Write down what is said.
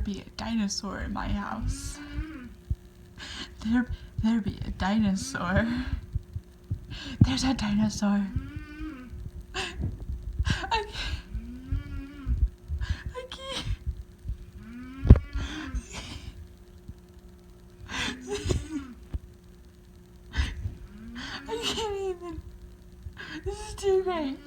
be a dinosaur in my house. There be a dinosaur. There's a dinosaur. I can't. I can't even. This is too great.